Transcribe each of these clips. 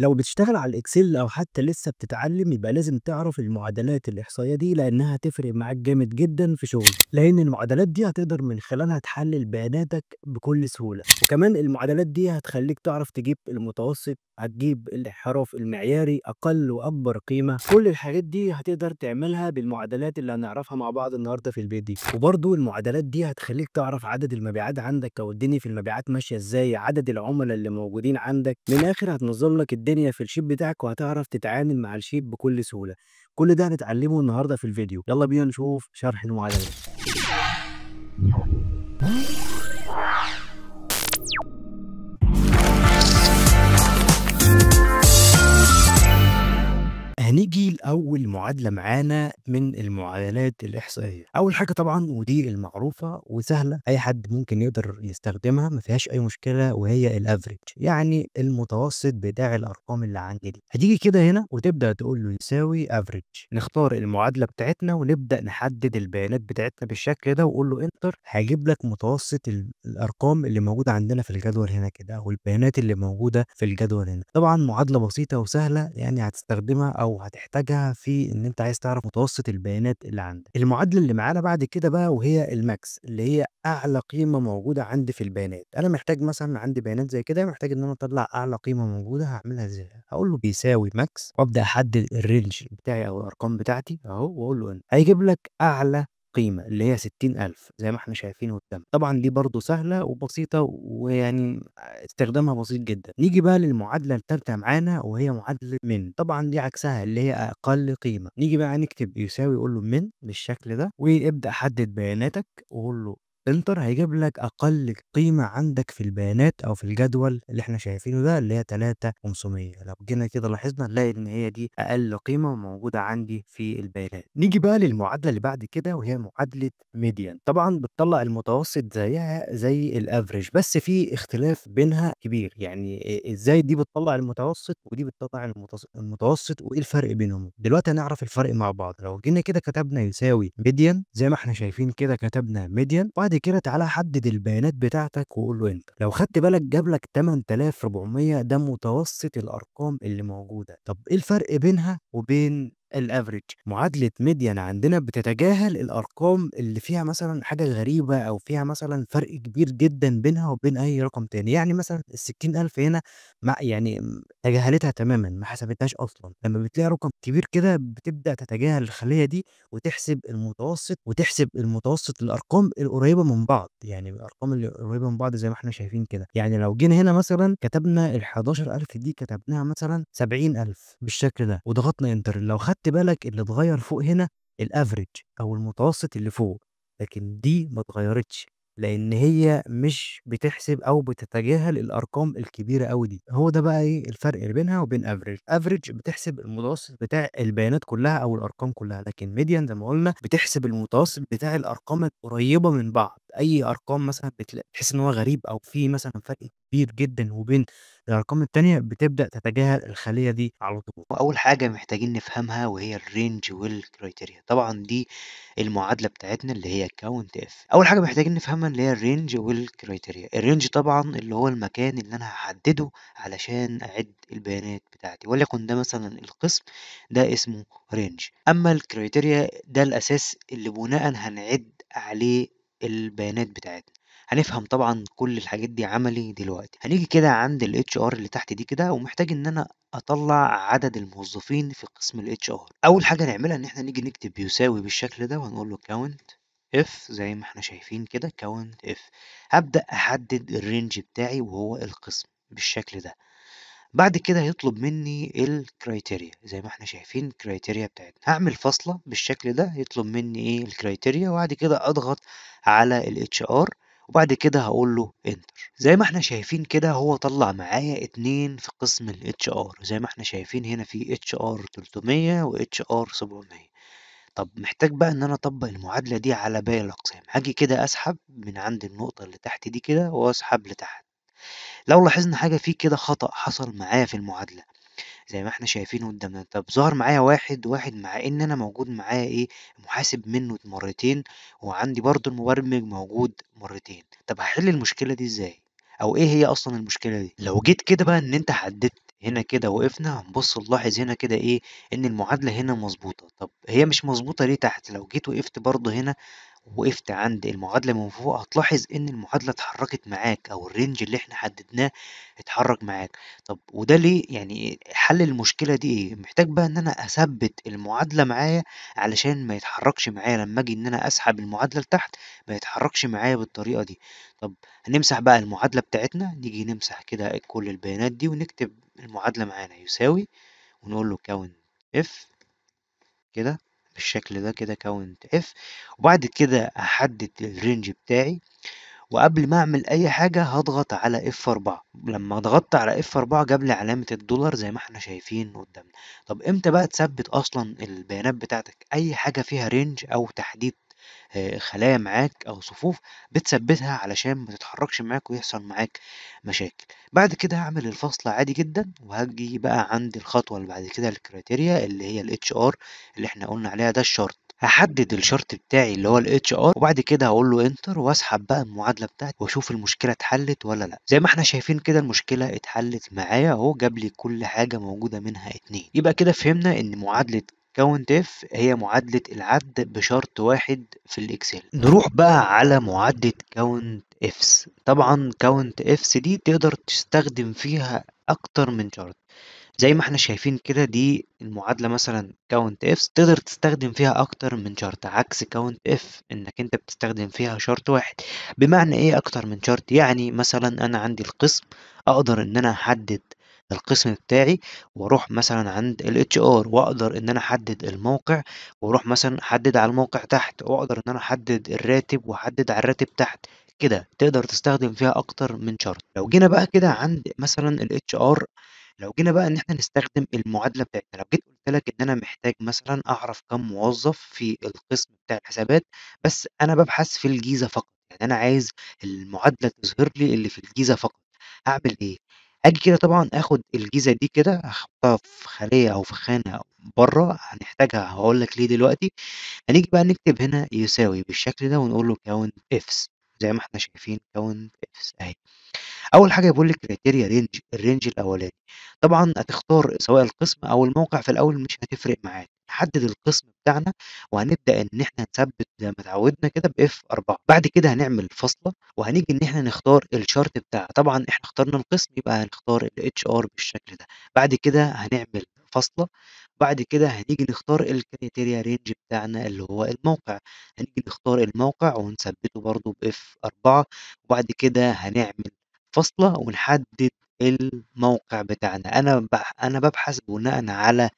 لو بتشتغل على الإكسل أو حتى لسه بتتعلم يبقى لازم تعرف المعادلات الإحصائية دي لأنها هتفرق معاك جامد جدا في شغلك، لأن المعادلات دي هتقدر من خلالها تحلل بياناتك بكل سهولة، وكمان المعادلات دي هتخليك تعرف تجيب المتوسط، هتجيب الانحراف المعياري، أقل وأكبر قيمة. كل الحاجات دي هتقدر تعملها بالمعادلات اللي هنعرفها مع بعض النهارده في الفيديو. وبرضو المعادلات دي هتخليك تعرف عدد المبيعات عندك أو الدنيا في المبيعات ماشية إزاي، عدد العملاء اللي موجودين عندك. من الآخر هتنظم لك الدنيا في الشيت بتاعك وهتعرف تتعامل مع الشيت بكل سهولة. كل ده هنتعلمه النهارده في الفيديو. يلا بينا نشوف شرح المعادلات. هنيجي لأول معادلة معانا من المعادلات الإحصائية. أول حاجة طبعا ودي المعروفة وسهلة، أي حد ممكن يقدر يستخدمها، ما فيهاش أي مشكلة، وهي الأفريج، يعني المتوسط بتاع الأرقام اللي عندي دي. هتيجي كده هنا وتبدأ تقول له يساوي أفريج، نختار المعادلة بتاعتنا ونبدأ نحدد البيانات بتاعتنا بالشكل ده وقول له انتر. هيجيب لك متوسط الأرقام اللي موجودة عندنا في الجدول هنا كده، أو البيانات اللي موجودة في الجدول هنا. طبعا معادلة بسيطة وسهلة، يعني هتستخدمها أو هتحتاجها في إن أنت عايز تعرف متوسط البيانات اللي عندك. المعادلة اللي معانا بعد كده بقى وهي الماكس، اللي هي أعلى قيمة موجودة عندي في البيانات. أنا محتاج مثلا عندي بيانات زي كده، محتاج إن أنا أطلع أعلى قيمة موجودة. هعملها إزاي؟ هقول له بيساوي ماكس وأبدأ أحدد الرينج بتاعي أو الأرقام بتاعتي أهو، وأقول له إن هيجيب لك أعلى قيمة اللي هي 60,000 زي ما احنا شايفين قدام. طبعا دي برضو سهلة وبسيطة، ويعني استخدامها بسيط جدا. نيجي بقى للمعادلة الثالثة معانا وهي معادلة من، طبعا دي عكسها اللي هي أقل قيمة. نيجي بقى نكتب يساوي، قول له من بالشكل ده، وابدأ حدد بياناتك وقول له انتر. هيجيب لك اقل قيمه عندك في البيانات او في الجدول اللي احنا شايفينه ده، اللي هي 3500. لو جينا كده لاحظنا نلاقي ان هي دي اقل قيمه موجوده عندي في البيانات. نيجي بقى للمعادله اللي بعد كده وهي معادله ميديان. طبعا بتطلع المتوسط زيها زي الافريج، بس في اختلاف بينها كبير. يعني ازاي دي بتطلع المتوسط ودي بتطلع المتوسط، وايه الفرق بينهم؟ دلوقتي هنعرف الفرق مع بعض. لو جينا كده كتبنا يساوي ميديان زي ما احنا شايفين كده، كتبنا ميديان، بعد كده تعالى حدد البيانات بتاعتك وقول له انت. لو خدت بالك جاب لك 8400، ده متوسط الارقام اللي موجوده. طب ايه الفرق بينها وبين الافريج؟ معادله ميديان عندنا بتتجاهل الارقام اللي فيها مثلا حاجه غريبه او فيها مثلا فرق كبير جدا بينها وبين اي رقم تاني. يعني مثلا ال 60,000 هنا مع يعني تجاهلتها تماما، ما حسبتهاش اصلا. لما بتلاقي رقم كبير كده بتبدا تتجاهل الخليه دي وتحسب المتوسط، وتحسب المتوسط الارقام القريبه من بعض، يعني الارقام اللي قريبه من بعض زي ما احنا شايفين كده. يعني لو جينا هنا مثلا كتبنا ال 11,000 دي، كتبناها مثلا 70,000 بالشكل ده وضغطنا انتر، لو خدت بالك اللي اتغير فوق هنا الافريج او المتوسط اللي فوق، لكن دي ما اتغيرتش لان هي مش بتحسب او بتتجاهل الارقام الكبيره قوي دي. هو ده بقى ايه الفرق اللي بينها وبين افريج. افريج بتحسب المتوسط بتاع البيانات كلها او الارقام كلها، لكن ميديان زي ما قلنا بتحسب المتوسط بتاع الارقام القريبه من بعض. اي ارقام مثلا بتحس ان هو غريب او في مثلا فرق كبير جدا وبين الارقام التانية، بتبدا تتجاهل الخليه دي على طول. وأول حاجة محتاجين نفهمها وهي الرينج والكرايتيريا. طبعا دي المعادلة بتاعتنا اللي هي كاونت اف. أول حاجة محتاجين نفهمها اللي هي الرينج والكرايتيريا. الرينج طبعا اللي هو المكان اللي أنا هحدده علشان أعد البيانات بتاعتي، وليكن ده مثلا القسم ده اسمه رينج. أما الكرايتيريا ده الأساس اللي بناء هنعد عليه البيانات بتاعتنا. هنفهم طبعا كل الحاجات دي عملي دلوقتي. هنيجي كده عند ال HR اللي تحت دي كده، ومحتاج ان انا اطلع عدد الموظفين في قسم ال HR. اول حاجة نعملها ان احنا نيجي نكتب يساوي بالشكل ده وهنقول له count if زي ما احنا شايفين كده count if. هبدأ احدد الرينج بتاعي وهو القسم بالشكل ده. بعد كده هيطلب مني الكرايتيريا زي ما احنا شايفين الكرايتيريا بتاعتنا. هعمل فاصلة بالشكل ده يطلب مني ايه الكرايتيريا، وبعد كده اضغط على ال HR، وبعد كده هقول له انتر. زي ما احنا شايفين كده هو طلع معايا اتنين في قسم ال HR. زي ما احنا شايفين هنا في HR 300 و HR 700. طب محتاج بقى ان انا اطبق المعادلة دي على باقي الاقسام. هاجي كده اسحب من عند النقطة اللي تحت دي كده واسحب لتحت. لو لاحظنا حاجة في كده خطأ حصل معايا في المعادلة زي ما احنا شايفين قدامنا. طب ظهر معايا واحد واحد مع ان انا موجود معايا ايه محاسب منه مرتين، وعندي برضو المبرمج موجود مرتين. طب هحل المشكلة دي ازاي؟ او ايه هي اصلا المشكلة دي؟ لو جيت كده بقى ان انت حددت هنا كده وقفنا هنبص نلاحظ هنا كده ايه، ان المعادلة هنا مظبوطة. طب هي مش مظبوطة ليه تحت؟ لو جيت وقفت برضه هنا، وقفت عند المعادلة من فوق، هتلاحظ ان المعادلة اتحركت معاك، او الرينج اللي احنا حددناه اتحرك معاك. طب وده ليه؟ يعني حل المشكلة دي ايه؟ محتاج بقى ان انا اثبت المعادلة معايا علشان ما يتحركش معايا لما اجي ان انا اسحب المعادلة لتحت، ما يتحركش معايا بالطريقة دي. طب هنمسح بقى المعادلة بتاعتنا، نيجي نمسح كده كل البيانات دي ونكتب المعادلة معانا يساوي، ونقول له كاونت اف كده بالشكل ده كده كاونت اف. وبعد كده احدد الرينج بتاعي، وقبل ما اعمل اي حاجة هضغط على F4. لما ضغطت على F4 جاب لي علامة الدولار زي ما احنا شايفين قدامنا. طب امتى بقى تثبت اصلا البيانات بتاعتك؟ اي حاجة فيها رينج او تحديد خلايا معاك او صفوف، بتثبتها علشان ما تتحركش معاك ويحصل معاك مشاكل. بعد كده هعمل الفصل عادي جدا، وهاجي بقى عند الخطوة اللي بعد كده الكريتيريا اللي هي الاتش ار اللي احنا قلنا عليها ده الشرط. هحدد الشرط بتاعي اللي هو الاتش ار، وبعد كده هقول له انتر واسحب بقى المعادله بتاعتي واشوف المشكله اتحلت ولا لا. زي ما احنا شايفين كده المشكله اتحلت معايا اهو، جاب لي كل حاجه موجوده منها اتنين. يبقى كده فهمنا ان معادله كاونت اف هي معادله العد بشرط واحد في الاكسل. نروح بقى على معادله كاونت افس. طبعا كاونت افس دي تقدر تستخدم فيها اكتر من شرط. زي ما احنا شايفين كده دي المعادلة مثلا كاونت اف تقدر تستخدم فيها اكتر من شرط، عكس كاونت اف انك انت بتستخدم فيها شرط واحد. بمعنى ايه اكتر من شرط؟ يعني مثلا انا عندي القسم، اقدر ان انا احدد القسم بتاعي واروح مثلا عند الاتش ار، واقدر ان انا احدد الموقع واروح مثلا احدد على الموقع تحت، واقدر ان انا احدد الراتب واحدد على الراتب تحت. كده تقدر تستخدم فيها اكتر من شرط. لو جينا بقى كده عند مثلا الاتش ار، لو جينا بقى إن إحنا نستخدم المعادلة بتاعتنا، لو جيت قُلت لك إن أنا محتاج مثلًا أعرف كام موظف في القسم بتاع الحسابات، بس أنا بابحث في الجيزة فقط، يعني أنا عايز المعادلة تظهر لي اللي في الجيزة فقط، هاعمل إيه؟ آجي كده طبعًا آخد الجيزة دي كده أحطها في خلية أو في خانة برّه، هنحتاجها هاقول لك ليه دلوقتي. هنيجي بقى نكتب هنا يساوي بالشكل ده ونقول له count ifs زي ما إحنا شايفين count ifs أهي. أول حاجة بيقول لي كريتيريا رينج، الرينج الأولاني. طبعًا هتختار سواء القسم أو الموقع، في الأول مش هتفرق معاك، نحدد القسم بتاعنا وهنبدأ إن إحنا نثبت زي ما اتعودنا كده بF4. بعد كده هنعمل فاصلة وهنيجي إن إحنا نختار الشرط بتاعها، طبعًا إحنا اخترنا القسم يبقى هنختار الHR بالشكل ده. بعد كده هنعمل فاصلة، بعد كده هنيجي نختار الكريتيريا رينج بتاعنا اللي هو الموقع، هنيجي نختار الموقع ونثبته برضه بF4. وبعد كده هنعمل فاصلة ونحدد الموقع بتاعنا. أنا بابحث بناءً على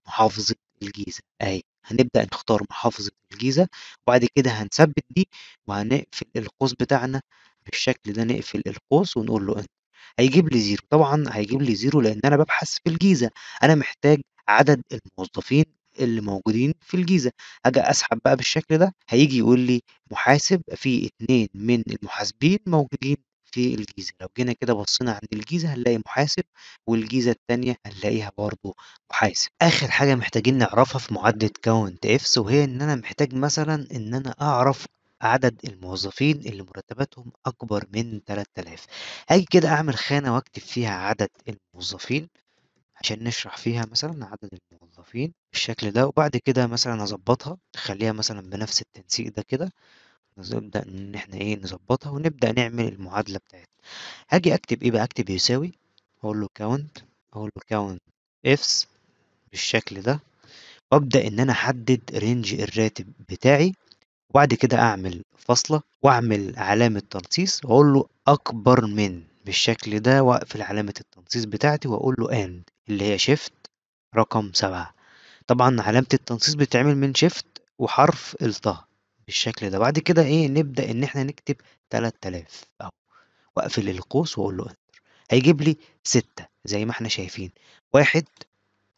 محافظة الجيزة أهي، هنبدأ نختار محافظة الجيزة، وبعد كده هنثبت دي وهنقفل القوس بتاعنا بالشكل ده، نقفل القوس ونقول له enter. هيجيب لي 0، طبعًا هيجيب لي 0 لإن أنا بابحث في الجيزة، أنا محتاج عدد الموظفين اللي موجودين في الجيزة. آجي أسحب بقى بالشكل ده، هييجي يقول لي محاسب، في 2 من المحاسبين موجودين في الجيزة. لو جينا كده بصينا عند الجيزة هنلاقي محاسب، والجيزة التانية هنلاقيها برضه محاسب. آخر حاجة محتاجين نعرفها في معادلة count ifs، وهي إن أنا محتاج مثلًا إن أنا أعرف عدد الموظفين اللي مرتباتهم أكبر من 3000. هاجي كده أعمل خانة وأكتب فيها عدد الموظفين عشان نشرح فيها مثلًا عدد الموظفين بالشكل ده، وبعد كده مثلًا أضبطها أخليها مثلًا بنفس التنسيق ده كده، نبدأ إن إحنا إيه نضبطها ونبدأ نعمل المعادلة بتاعتنا. هاجي أكتب إيه بقى، أكتب يساوي، أقول له count، أقول له count ifs بالشكل ده، وأبدأ إن أنا أحدد رينج الراتب بتاعي، وبعد كده أعمل فاصلة وأعمل علامة تنصيص وأقول له أكبر من بالشكل ده، وأقفل علامة التنصيص بتاعتي وأقول له and اللي هي shift رقم 7. طبعًا علامة التنصيص بتتعمل من shift وحرف الطا بالشكل ده. بعد كده إيه نبدأ إن إحنا نكتب 3000 أهو، وأقفل القوس وأقول له enter. هيجيب لي 6 زي ما إحنا شايفين، 1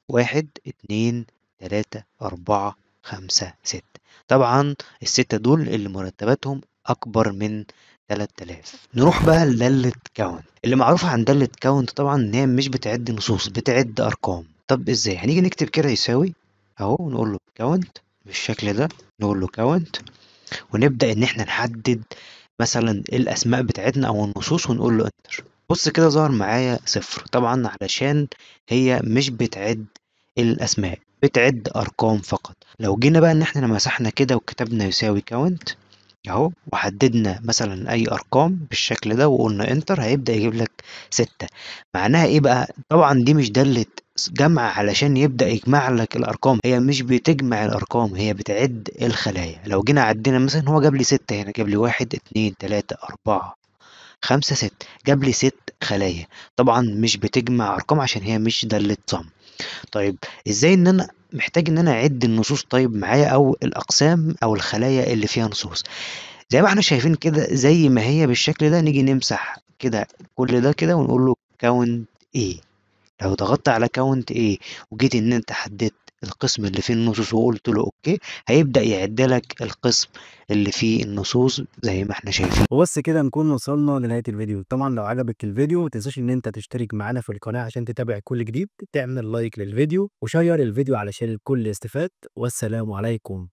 1 2 3 4 5 6. طبعًا ال6 دول اللي مرتباتهم أكبر من 3000. نروح بقى لدالة count. اللي معروفة عن دالة count طبعًا إن هي مش بتعد نصوص، بتعد أرقام. طب إزاي؟ هنيجي نكتب كده يساوي أهو، ونقول له count بالشكل ده، نقول له count ونبدأ إن إحنا نحدد مثلًا الأسماء بتاعتنا أو النصوص ونقول له enter. بُص كده ظهر معايا 0 طبعًا علشان هي مش بتعِد الأسماء، بتعِد أرقام فقط. لو جينا بقى إن إحنا مسحنا كده وكتبنا يساوي count أهو، وحددنا مثلًا أي أرقام بالشكل ده وقُلنا enter هيبدأ يجيب لك 6. معناها إيه بقى؟ طبعًا دي مش دالة جمع علشان يبدأ يجمع لك الأرقام، هي مش بتجمع الأرقام، هي بتعِد الخلايا. لو جينا عدّينا مثلًا هو جاب لي 6 هنا، جاب لي 1، 2، 3، 4، 5، 6 جاب لي 6 خلايا. طبعًا مش بتجمع أرقام عشان هي مش دالة sum. طيب إزاي إن أنا محتاج إن أنا أعِد النصوص طيب معايا أو الأقسام أو الخلايا اللي فيها نصوص؟ زي ما إحنا شايفين كده زي ما هي بالشكل ده نيجي نمسح كده كل ده كده ونقول له count A. لو ضغطت على count A وجيت إن أنت حددت القسم اللي فيه النصوص وقُلت له أوكي، هيبدأ يعد لك القسم اللي فيه النصوص زي ما إحنا شايفين. وبس كده نكون وصلنا لنهاية الفيديو. طبعًا لو عجبك الفيديو ما تنساش إن أنت تشترك معانا في القناة عشان تتابع كل جديد، تعمل لايك للفيديو وشيّر الفيديو علشان الكل يستفاد، والسلام عليكم.